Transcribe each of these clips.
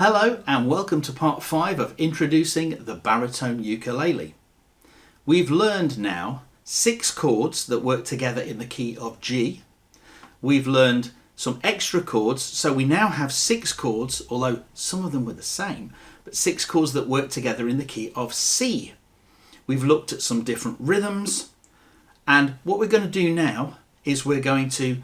Hello and welcome to part 5 of introducing the baritone ukulele. We've learned now 6 chords that work together in the key of G. We've learned some extra chords, so we now have 6 chords, although some of them were the same, but 6 chords that work together in the key of C. We've looked at some different rhythms, and what we're going to do now is we're going to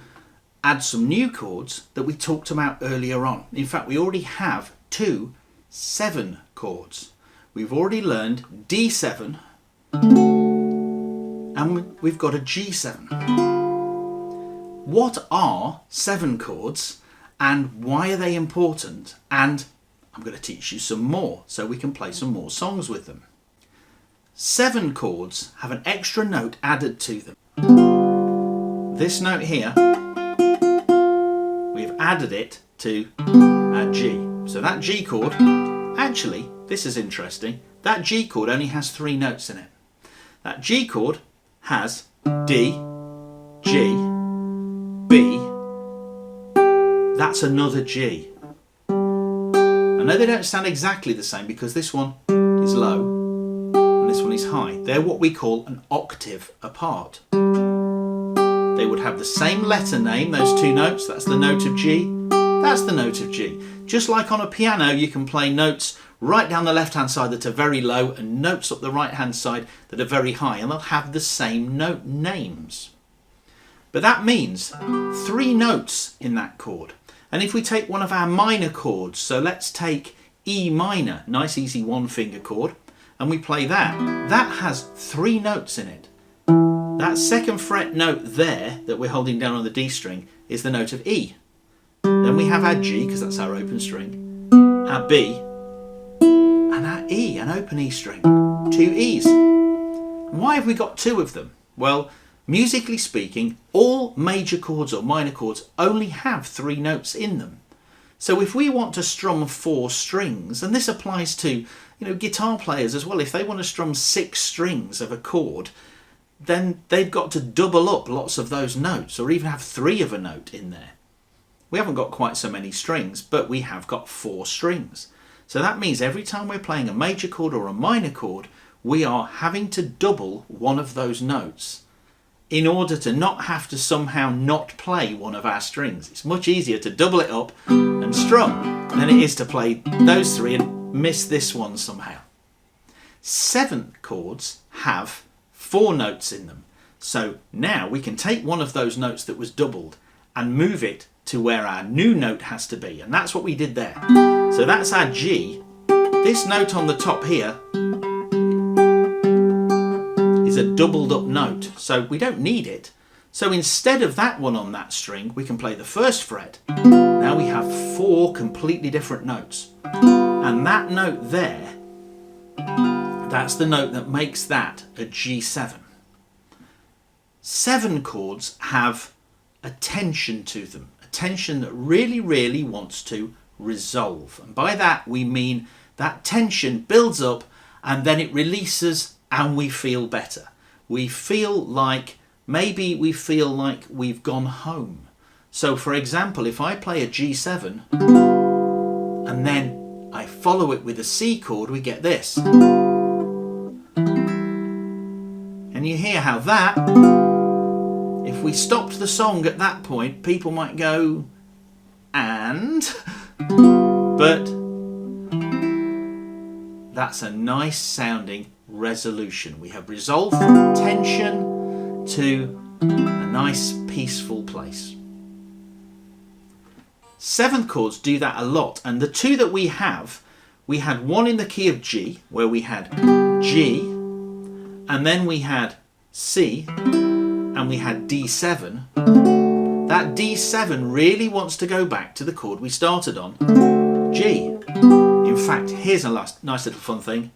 add some new chords that we talked about earlier on. In fact, we already have 2 7 chords. We've already learned D7 and we've got a G7. What are 7 chords and why are they important? And I'm going to teach you some more so we can play some more songs with them. 7 chords have an extra note added to them. This note here, we've added it to our G. So that G chord, actually, this is interesting, that G chord only has 3 notes in it. That G chord has D, G, B, that's another G. I know they don't sound exactly the same because this one is low and this one is high. They're what we call an octave apart. They would have the same letter name, those 2 notes, that's the note of G, that's the note of G. Just like on a piano, you can play notes right down the left-hand side that are very low and notes up the right-hand side that are very high, and they'll have the same note names. But that means 3 notes in that chord. And if we take one of our minor chords, so let's take E minor, nice easy 1-finger chord, and we play that, that has 3 notes in it. That 2nd fret note there that we're holding down on the D string is the note of E. Then we have our G, because that's our open string, our B, and our E, an open E string. 2 E's. Why have we got 2 of them? Well, musically speaking, all major chords or minor chords only have 3 notes in them. So if we want to strum 4 strings, and this applies to guitar players as well, if they want to strum 6 strings of a chord, then they've got to double up lots of those notes, or even have 3 of a note in there. We haven't got quite so many strings, but we have got 4 strings. So that means every time we're playing a major chord or a minor chord, we are having to double one of those notes in order to not have to somehow not play one of our strings. It's much easier to double it up and strum than it is to play those 3 and miss this one somehow. 7 chords have 4 notes in them. So now we can take one of those notes that was doubled and move it to where our new note has to be, and that's what we did there. So that's our G. This note on the top here is a doubled up note, so we don't need it. So instead of that one on that string, we can play the 1st fret. Now we have 4 completely different notes, and that note there, that's the note that makes that a G7. 7 chords have a tension to them, a tension that really wants to resolve. And by that we mean that tension builds up and then it releases and we feel better. We feel like, maybe we feel like we've gone home. So for example, if I play a G7 and then I follow it with a C chord, we get this. And you hear how that, if we stopped the song at that point, people might go, and? But that's a nice sounding resolution. We have resolved from tension to a nice peaceful place. 7 chords do that a lot, and the 2 that we had one in the key of G, where we had G, and then we had C, and we had D7. That D7 really wants to go back to the chord we started on, G. In fact, here's a nice little fun thing.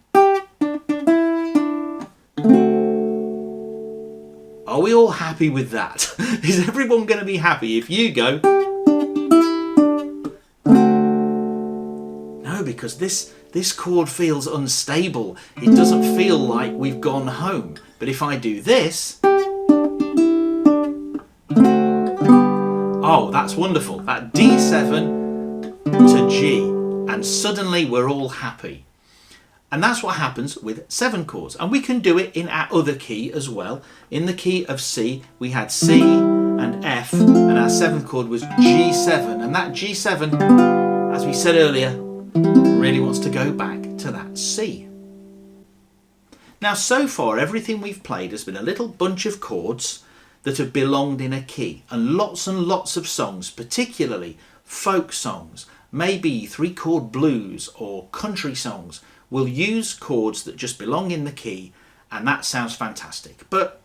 Are we all happy with that? Is everyone going to be happy if you go? No, because this chord feels unstable. It doesn't feel like we've gone home. But if I do this, oh, that's wonderful. That D7 to G. and suddenly we're all happy. And that's what happens with 7 chords. And we can do it in our other key as well. In the key of C, we had C and F, and our 7th chord was G7. And that G7, as we said earlier, really wants to go back to that C. Now, so far, everything we've played has been a little bunch of chords that have belonged in a key. And lots of songs, particularly folk songs, maybe 3-chord blues or country songs, will use chords that just belong in the key, and that sounds fantastic. But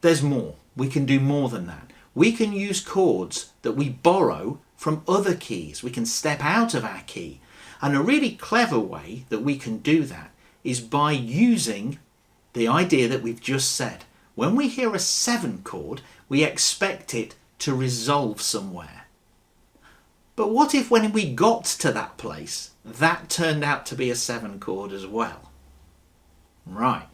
there's more. We can do more than that. We can use chords that we borrow from other keys. We can step out of our key. And a really clever way that we can do that is by using the idea that we've just said. When we hear a 7 chord, we expect it to resolve somewhere. But what if when we got to that place, that turned out to be a 7 chord as well? Right.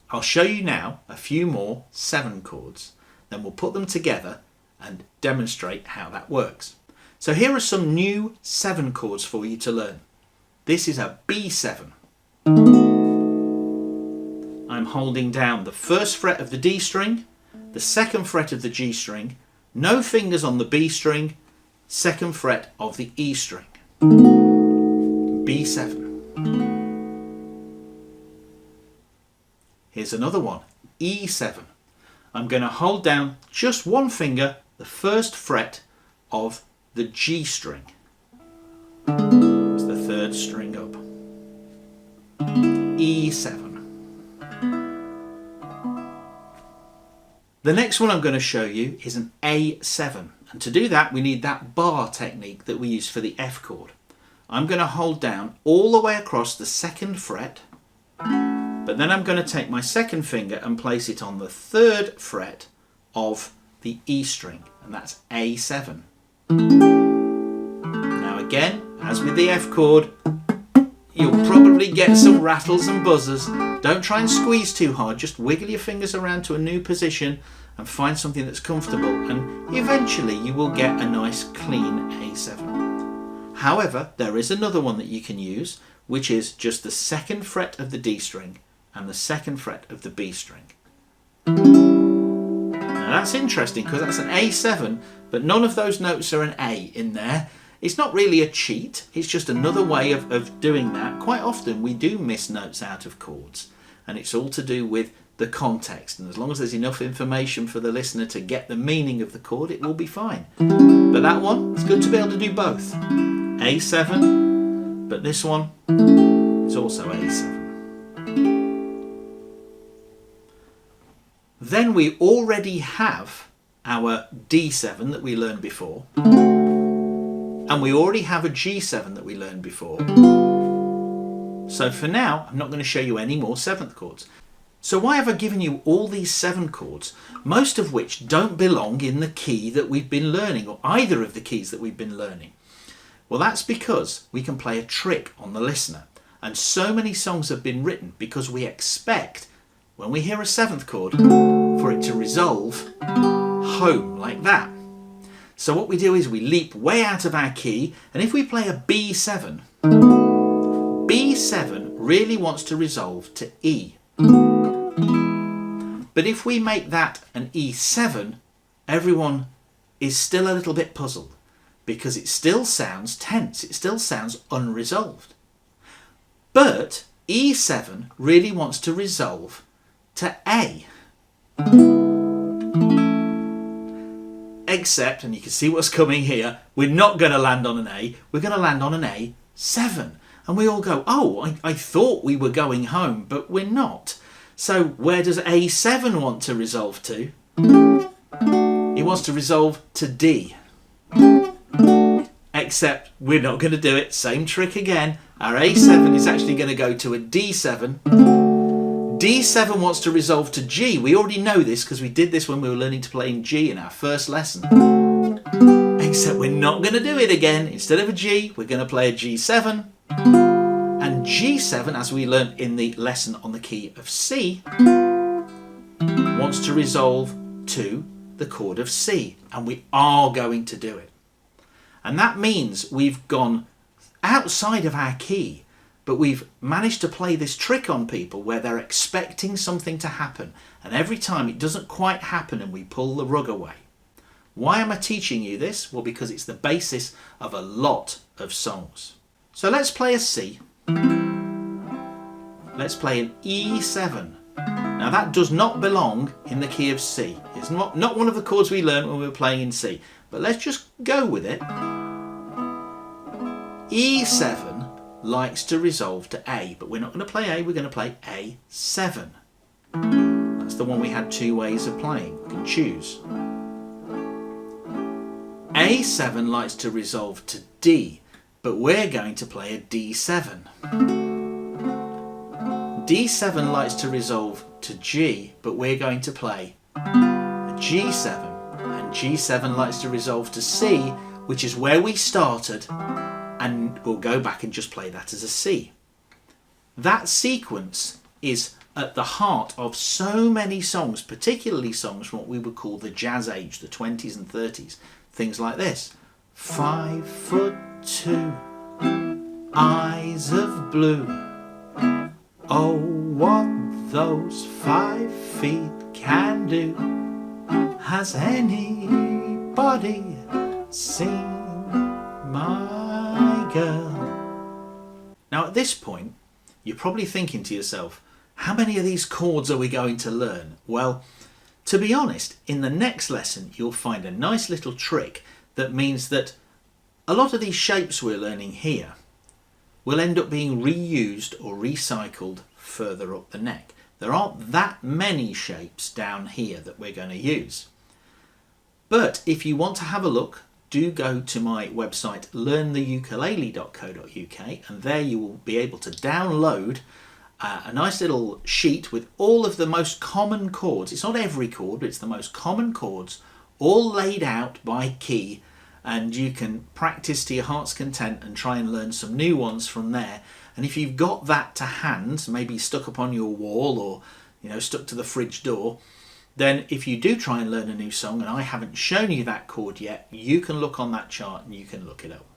I'll show you now a few more 7 chords, then we'll put them together and demonstrate how that works. So here are some new 7 chords for you to learn. This is a B7. I'm holding down the 1st fret of the D string, the 2nd fret of the G string, no fingers on the B string, 2nd fret of the E string. B7. Here's another one, E7. I'm going to hold down just one finger, the 1st fret of the G string. It's the 3rd string up. E7. The next one I'm going to show you is an A7. And to do that, we need that bar technique that we use for the F chord. I'm going to hold down all the way across the 2nd fret, but then I'm going to take my 2nd finger and place it on the 3rd fret of the E string, and that's A7. Now again, as with the F chord, you'll probably get some rattles and buzzers. Don't try and squeeze too hard, just wiggle your fingers around to a new position and find something that's comfortable, and eventually you will get a nice clean A7. However, there is another one that you can use, which is just the 2nd fret of the D string and the 2nd fret of the B string. Now that's interesting because that's an A7, but none of those notes are an A in there. It's not really a cheat, it's just another way of doing that. Quite often we do miss notes out of chords, and it's all to do with the context, and as long as there's enough information for the listener to get the meaning of the chord, it will be fine. But that one, it's good to be able to do both. A7, but this one is also A7. Then we already have our D7 that we learned before, and we already have a G7 that we learned before. So for now, I'm not going to show you any more 7th chords. So why have I given you all these 7 chords, most of which don't belong in the key that we've been learning, or either of the keys that we've been learning? Well, that's because we can play a trick on the listener. And so many songs have been written because we expect, when we hear a 7th chord, for it to resolve home like that. So what we do is we leap way out of our key, and if we play a B7, B7 really wants to resolve to E. But if we make that an E7, everyone is still a little bit puzzled because it still sounds tense, it still sounds unresolved. But E7 really wants to resolve to A. Except, and you can see what's coming here, we're not going to land on an A, we're going to land on an A7. And we all go, oh, I thought we were going home, but we're not. So where does A7 want to resolve to? It wants to resolve to D. Except we're not going to do it. Same trick again. Our A7 is actually going to go to a D7. D7 wants to resolve to G. We already know this because we did this when we were learning to play in G in our first lesson. Except we're not going to do it again. Instead of a G, we're going to play a G7. And G7, as we learned in the lesson on the key of C, wants to resolve to the chord of C. And we are going to do it. And that means we've gone outside of our key, but we've managed to play this trick on people where they're expecting something to happen, and every time it doesn't quite happen and we pull the rug away. Why am I teaching you this? Well, because it's the basis of a lot of songs. So let's play a C. Let's play an E7. Now that does not belong in the key of C. It's not one of the chords we learned when we were playing in C. But let's just go with it. E7 likes to resolve to A, but we're not going to play A, we're going to play A7. That's the one we had two ways of playing. You can choose. A7 likes to resolve to D, but we're going to play a D7. D7 likes to resolve to G, but we're going to play a G7. And G7 likes to resolve to C, which is where we started, and we'll go back and just play that as a C. That sequence is at the heart of so many songs, particularly songs from what we would call the jazz age, the 20s and 30s. Things like this. 5'2", eyes of blue. Oh, what those 5 feet can do. Has anybody seen my girl? Now at this point, you're probably thinking to yourself, how many of these chords are we going to learn? Well, to be honest, in the next lesson, you'll find a nice little trick that means that a lot of these shapes we're learning here will end up being reused or recycled further up the neck. There aren't that many shapes down here that we're going to use. But if you want to have a look, do go to my website learntheukulele.co.uk, and there you will be able to download a nice little sheet with all of the most common chords. It's not every chord, but it's the most common chords, all laid out by key, and you can practice to your heart's content and try and learn some new ones from there. And if you've got that to hand, maybe stuck up on your wall or stuck to the fridge door, then if you do try and learn a new song and I haven't shown you that chord yet, you can look on that chart and you can look it up.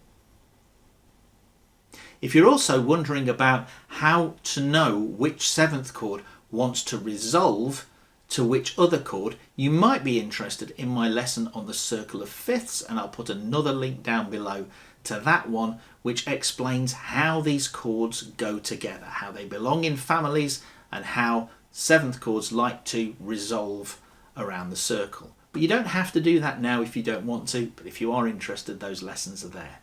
If you're also wondering about how to know which 7th chord wants to resolve to which other chord, you might be interested in my lesson on the circle of fifths, and I'll put another link down below to that one, which explains how these chords go together, how they belong in families, and how 7th chords like to resolve around the circle. But you don't have to do that now if you don't want to, but if you are interested, those lessons are there.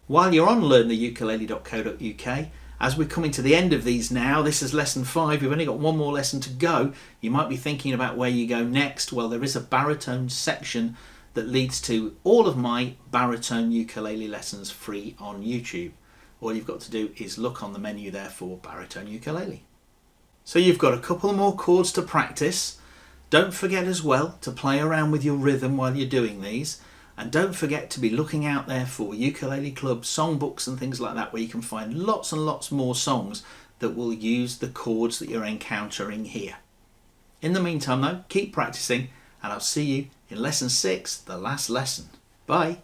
While you're on learntheukulele.co.uk, as we're coming to the end of these now, this is lesson 5, we've only got one more lesson to go. You might be thinking about where you go next. Well, there is a baritone section that leads to all of my baritone ukulele lessons free on YouTube. All you've got to do is look on the menu there for baritone ukulele. So you've got a couple more chords to practice. Don't forget as well to play around with your rhythm while you're doing these. And don't forget to be looking out there for ukulele club songbooks and things like that, where you can find lots and lots more songs that will use the chords that you're encountering here. In the meantime though, keep practicing, and I'll see you in lesson 6, the last lesson. Bye.